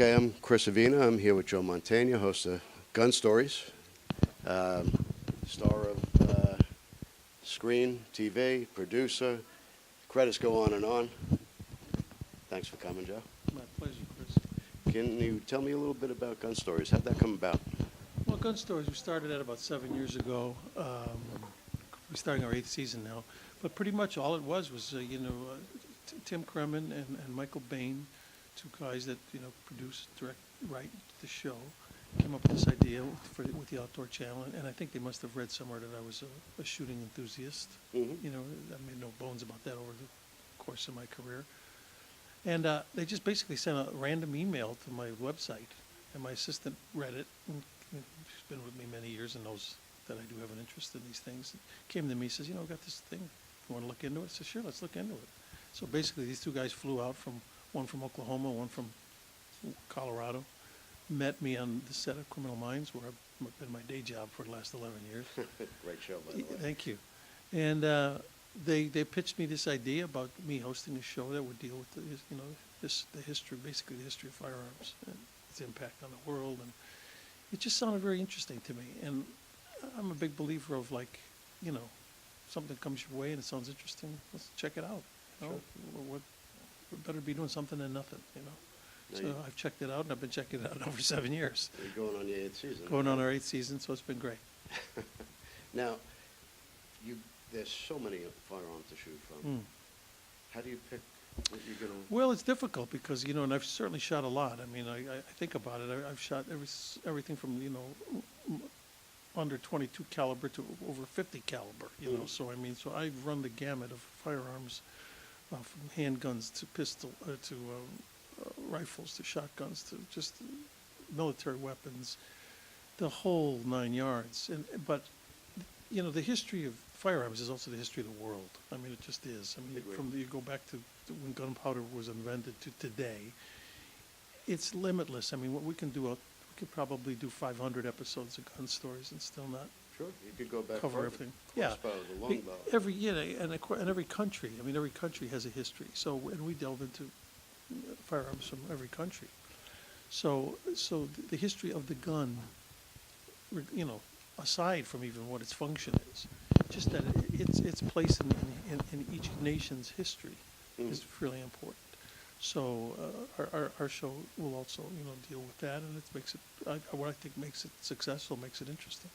Okay, I'm Chris Avina. I'm here with Joe Mantegna, host of Gun Stories, star of screen, TV, producer. Credits go on and on. Thanks for coming, Joe. My pleasure, Chris. Can you tell me a little bit about Gun Stories? How'd that come about? Well, Gun Stories, we started that about 7 years ago. We're starting our 8th season now. But pretty much all it was Tim Kremen and Michael Bain, two guys that, produce, direct, write the show, came up with this idea with the Outdoor Channel. And I think they must have read somewhere that I was a shooting enthusiast. Mm-hmm. I made no bones about that over the course of my career. And they just basically sent a random email to my website, and my assistant read it. And she's been with me many years and knows that I do have an interest in these things. Came to me, says, I've got this thing. You want to look into it? I said, sure, let's look into it. So basically, these two guys flew out one from Oklahoma, one from Colorado, met me on the set of Criminal Minds, where I've been my day job for the last 11 years. Great show, by the way. Thank you. And they pitched me this idea about me hosting a show that would deal with the history, basically the history of firearms and its impact on the world, and it just sounded very interesting to me. And I'm a big believer of something comes your way and it sounds interesting, let's check it out. Sure. What better be doing something than nothing, Now So I've checked it out, and I've been checking it out over 7 years. You're going on your 8th season. Going on our 8th season, so it's been great. Now, there's so many firearms to shoot from. How do you pick what you're going to... Well, it's difficult because, and I've certainly shot a lot. I mean, I think about it. I've shot everything from, under 22 caliber to over 50 caliber, So, so I've run the gamut of firearms, from handguns to pistol, to rifles, to shotguns, to just military weapons, the whole 9 yards. But the history of firearms is also the history of the world. I mean, it just is. I mean, you go back to when gunpowder was invented to today, it's limitless. I mean, what we can do, we could probably do 500 episodes of Gun Stories and still not Sure, you could go back cover further. everything. Yeah. The longbow. And every country. I mean, every country has a history. So, and we delve into firearms from every country. So the history of the gun, aside from even what its function is, just that its place in each nation's history is really important. So our show will also deal with that, and it makes it what I think makes it successful, makes it interesting.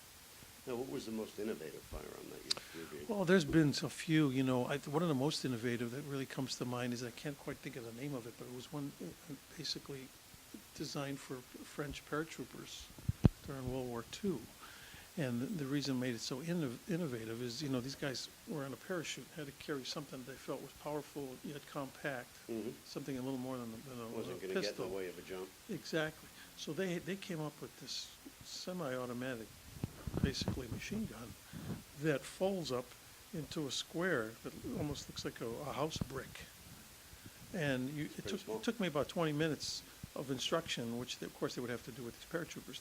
Now, what was the most innovative firearm that you reviewed? Well, there's been a few. One of the most innovative that really comes to mind is, I can't quite think of the name of it, but it was one basically designed for French paratroopers during World War II. And the reason it made it so innovative is, these guys were on a parachute, had to carry something they felt was powerful yet compact, something a little more than a Wasn't going pistol. to get in the way of a jump. Exactly. So they came up with this semi-automatic, basically machine gun that folds up into a square that almost looks like a house brick. And it took me about 20 minutes of instruction, which of course they would have to do with these paratroopers,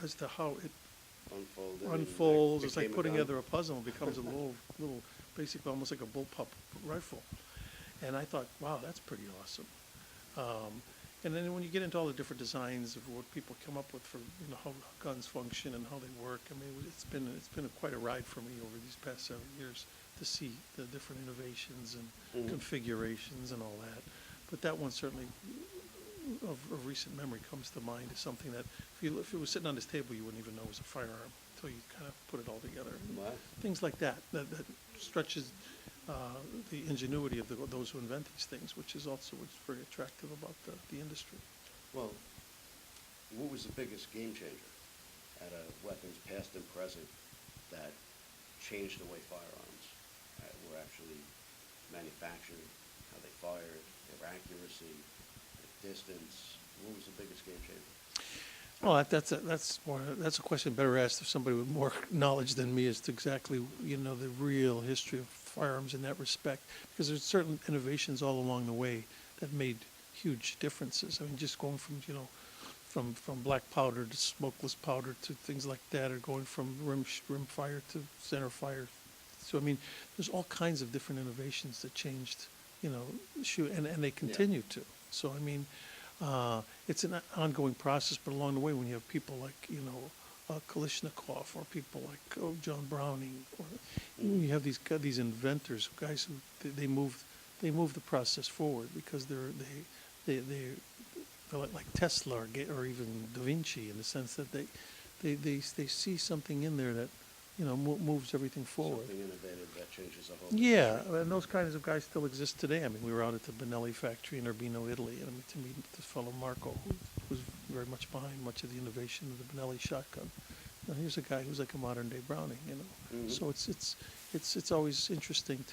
as to how it unfolds. It's like putting together a puzzle. It becomes a little, basically almost like a bullpup rifle. And I thought, wow, that's pretty awesome. And then when you get into all the different designs of what people come up with for how guns function and how they work, I mean, it's been quite a ride for me over these past 7 years to see the different innovations and configurations and all that. But that one certainly, of recent memory, comes to mind as something that if it was sitting on this table, you wouldn't even know it was a firearm until you kind of put it all together. Wow. Things like that stretches the ingenuity of those who invent these things, which is also what's very attractive about the industry. Well, what was the biggest game changer at weapons past and present that changed the way firearms were actually manufactured, how they fired, their accuracy, their distance? What was the biggest game changer? Well, that's a question better asked of somebody with more knowledge than me as to exactly the real history of firearms in that respect, because there's certain innovations all along the way that made huge differences. I mean, just going from black powder to smokeless powder to things like that, or going from rim fire to center fire. So I mean, there's all kinds of different innovations that changed, shoot, and they continue to. So I mean, It's an ongoing process, but along the way, when you have people like, Kalishnikov, or people like John Browning, or you have these inventors, guys who they move the process forward because they're like Tesla, or even Da Vinci, in the sense that they see something in there that moves everything forward. Something innovative that changes the whole Yeah, industry. and those kinds of guys still exist today. I mean, we were out at the Benelli factory in Urbino, Italy, and to meet this fellow Marco, who was very much behind much of the innovation of the Benelli shotgun. Now, here's a guy who's like a modern day Browning. So it's always interesting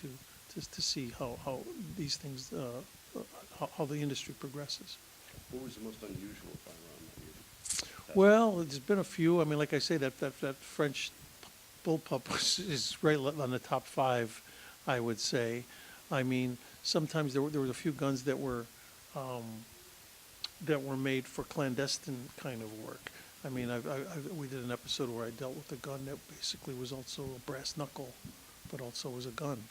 to see how these things how the industry progresses. What was the most unusual firearm that you tested? Well, there's been a few. I mean, like I say, that French bullpup is right on the top five, I would say. I mean, sometimes there were a few guns that were made for clandestine kind of work. I mean, we did an episode where I dealt with a gun that basically was also a brass knuckle, but also was a gun.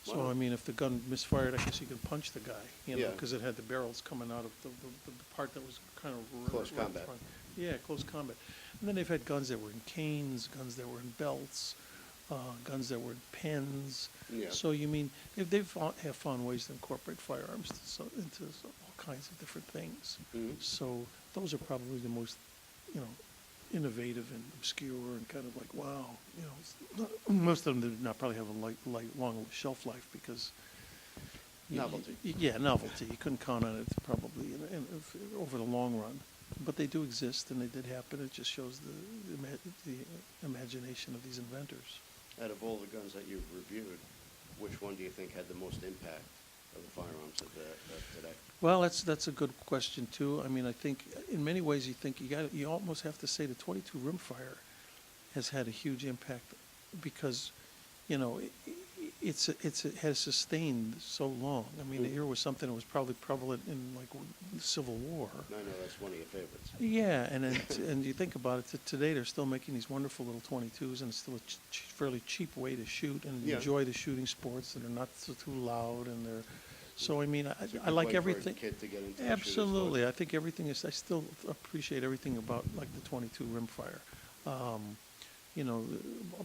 So, Wow. I mean, if the gun misfired, I guess you could punch the guy, Yeah. because it had the barrels coming out of the part that was kind of Close right in combat. front. Yeah, close combat. And then they've had guns that were in canes, guns that were in belts, guns that were in pens. Yeah. So, you mean, have found ways to incorporate firearms into all kinds of different things. Mhm. So those are probably the most, innovative and obscure and kind of like, wow, most of them do not probably have a long shelf life because. Novelty. Yeah, novelty. You couldn't count on it probably over the long run. But they do exist and they did happen. It just shows the imagination of these inventors. Out of all the guns that you've reviewed, which one do you think had the most impact of the firearms of today? Well, that's a good question too. I mean, I think in many ways you almost have to say the 22 rimfire has had a huge impact because, it has sustained so long. I mean, here was something that was probably prevalent in like the Civil War. I know that's one of your favorites. Yeah, and you think about it, today they're still making these wonderful little 22s, and it's still a fairly cheap way to shoot and Yeah. enjoy the shooting sports, and they're not too loud, and they're. So I mean, It's a I good like way for a everything. kid to get into the shooting Absolutely, sport. I think everything is. I still appreciate everything about like the 22 rimfire.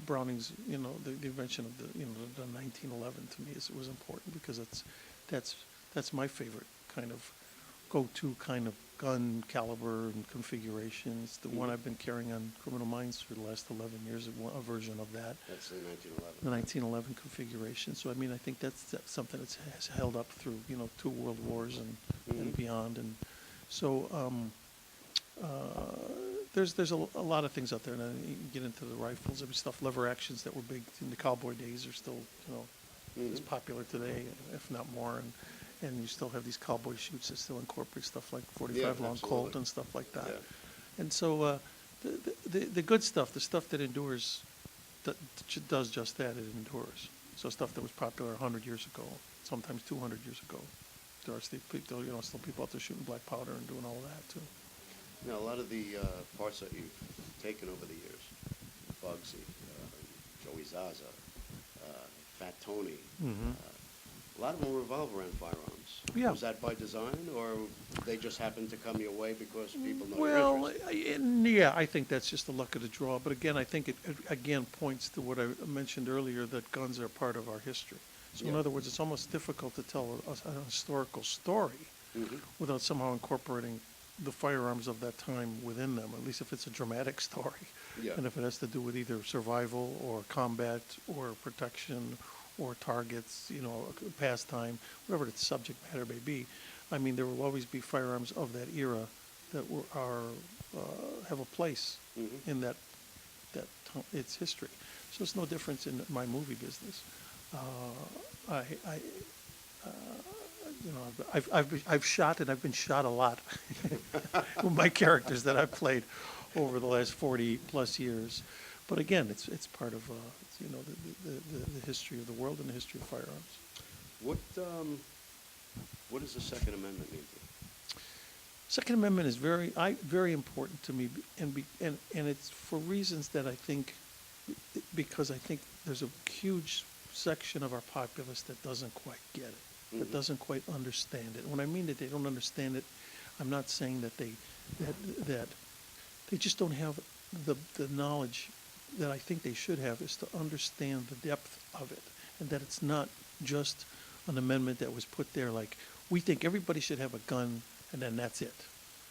Browning's. The invention of the 1911 to me was important because that's my favorite kind of go-to kind of gun caliber and configuration. It's the one I've been carrying on Criminal Minds for the last 11 years. A version of that. That's the 1911. The 1911 configuration. So I mean, I think that's something that has held up through 2 world wars and beyond. And so there's a lot of things out there. And then you get into the rifles. I mean, stuff lever actions that were big in the cowboy days are still as popular today, if not more. And you still have these cowboy shoots that still incorporate stuff like 45 long absolutely. Colt and stuff like that. Yeah. And so the good stuff, the stuff that endures, does just that. It endures. So stuff that was popular 100 years ago, sometimes 200 years ago, there are still people out there shooting black powder and doing all of that too. Now, a lot of the parts that you've taken over the years, Bugsy, Joey Zaza, Fat Tony, a lot of them revolve around firearms. Yeah. Was that by design, or they just happened to come your way because people know your Well, interest? I think that's just the luck of the draw. But again, I think it again points to what I mentioned earlier, that guns are part of our history. So in Yeah. other words, it's almost difficult to tell a historical story without somehow incorporating the firearms of that time within them, at least if it's a dramatic story. Yeah. And if it has to do with either survival or combat or protection or targets, pastime, whatever the subject matter may be. I mean, there will always be firearms of that era that have a place in its history. So it's no different in my movie business. I've shot and I've been shot a lot with my characters that I've played over the last 40 plus years. But again, it's part of the history of the world and the history of firearms. What does the Second Amendment mean to you? Second Amendment is very important to me, and it's for reasons that I think, because I think there's a huge section of our populace that doesn't quite get it, that doesn't quite understand it. When I mean that they don't understand it, I'm not saying that that they just don't have the knowledge that I think they should have, is to understand the depth of it, and that it's not just an amendment that was put there like, we think everybody should have a gun, and then that's it.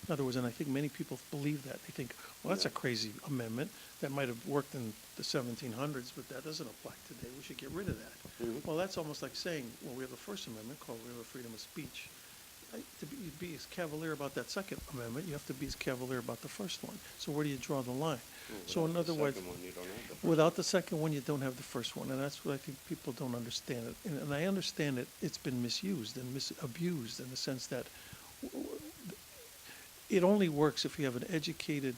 In other words, and I think many people believe that. They think, well, that's a crazy amendment. That might have worked in the 1700s, but that doesn't apply today. We should get rid of that. Mhm. Well, that's almost like saying, well, we have the First Amendment called we have the freedom of speech. To be as cavalier about that Second Amendment, you have to be as cavalier about the first one. So where do you draw the line? So in other words, Without the second one, you don't have the first without the second one, you don't have the first one, and that's what I think people don't understand it. And I understand that it's been misused and abused in the sense that it only works if you have an educated,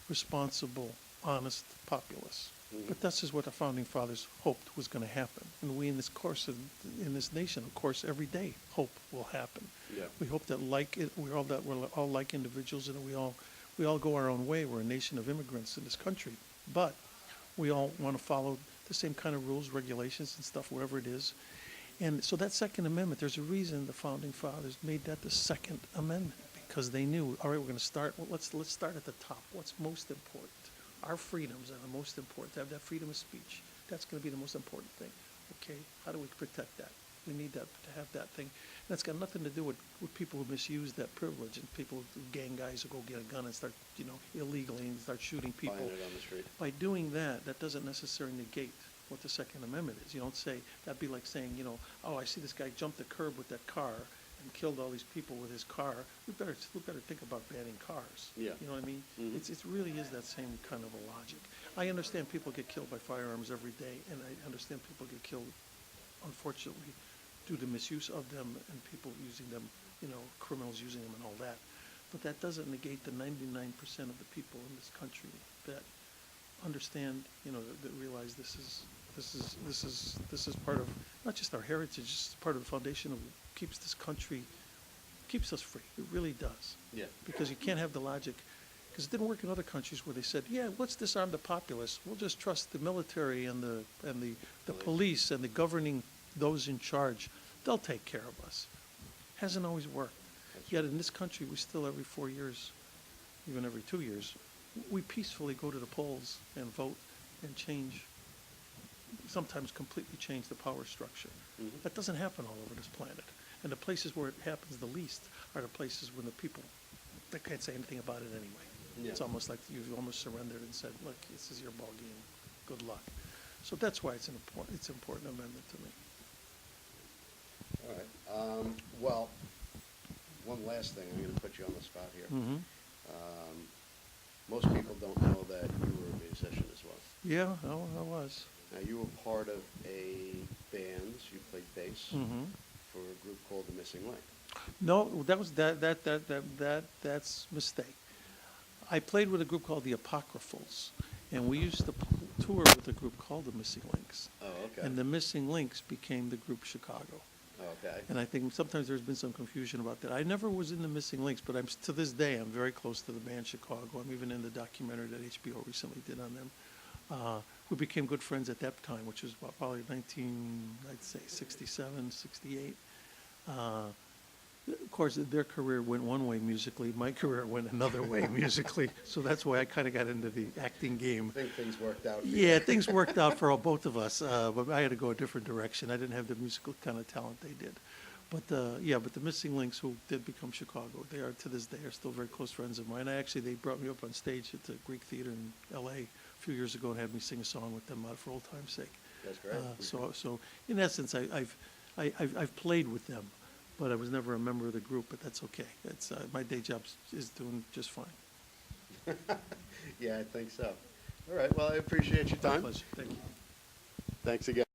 responsible, honest populace. Mhm. But that's just what the founding fathers hoped was going to happen. And we in this course in this nation, of course, every day hope will happen. Yeah. We hope that we're all like individuals, and that we all go our own way. We're a nation of immigrants in this country, but we all want to follow the same kind of rules, regulations, and stuff wherever it is. And so that Second Amendment, there's a reason the founding fathers made that the Second Amendment, because they knew, all right, we're going to start. Well, let's start at the top. What's most important? Our freedoms are the most important. To have that freedom of speech, that's going to be the most important thing. Okay, how do we protect that? We need that to have that thing. And that's got nothing to do with people who misuse that privilege, and people, gang guys who go get a gun and start, illegally and start shooting people. Buying it on the street. By doing that, that doesn't necessarily negate what the Second Amendment is. You don't say, that'd be like saying, oh, I see this guy jump the curb with that car and killed all these people with his car. We better think about banning cars. Yeah. You know what I mean? Mhm. It really is that same kind of a logic. I understand people get killed by firearms every day, and I understand people get killed, unfortunately, due to misuse of them and people using them, criminals using them and all that. But that doesn't negate the 99% of the people in this country that understand, that realize this is part of not just our heritage, it's part of the foundation of keeps this country, keeps us free. It really does. Yeah. Because you can't have the logic, because it didn't work in other countries where they said, yeah, let's disarm the populace. We'll just trust the military and the police and the governing, those in charge. They'll take care of us. Hasn't always worked. Yet in this country, we still every 4 years, even every 2 years, we peacefully go to the polls and vote and change, sometimes completely change the power structure. Mhm. That doesn't happen all over this planet. And the places where it happens the least are the places when the people, they can't say anything about it anyway. Yeah. It's almost like you've almost surrendered and said, look, this is your ball game. Good luck. So that's why it's an important amendment to me. All right. Well, one last thing. I'm going to put you on the spot here. Mm-hmm. Most people don't know that you were a musician as well. Yeah, I was. Now, you were part of a band. You played bass Mm-hmm. for a group called the Missing Link. No, that's a mistake. I played with a group called the Apocryphals, and we used to tour with a group called the Missing Links. Oh, okay. And the Missing Links became the group Chicago. Okay. And I think sometimes there's been some confusion about that. I never was in the Missing Links, but to this day, I'm very close to the band Chicago. I'm even in the documentary that HBO recently did on them. We became good friends at that time, which was probably 67, 68. Of course, their career went one way musically. My career went another way musically. So that's why I kind of got into the acting game. I think things worked out. for you. Yeah, things worked out for both of us, but I had to go a different direction. I didn't have the musical kind of talent they did. But the Missing Links, who did become Chicago, they are to this day are still very close friends of mine. They brought me up on stage at the Greek Theater in L.A. a few years ago and had me sing a song with them for old time's sake. That's great. So in essence, I've played with them, but I was never a member of the group. But that's okay. It's my day job is doing just fine. Yeah, I think so. All right. Well, I appreciate your My time. pleasure. Thank you. Thanks again.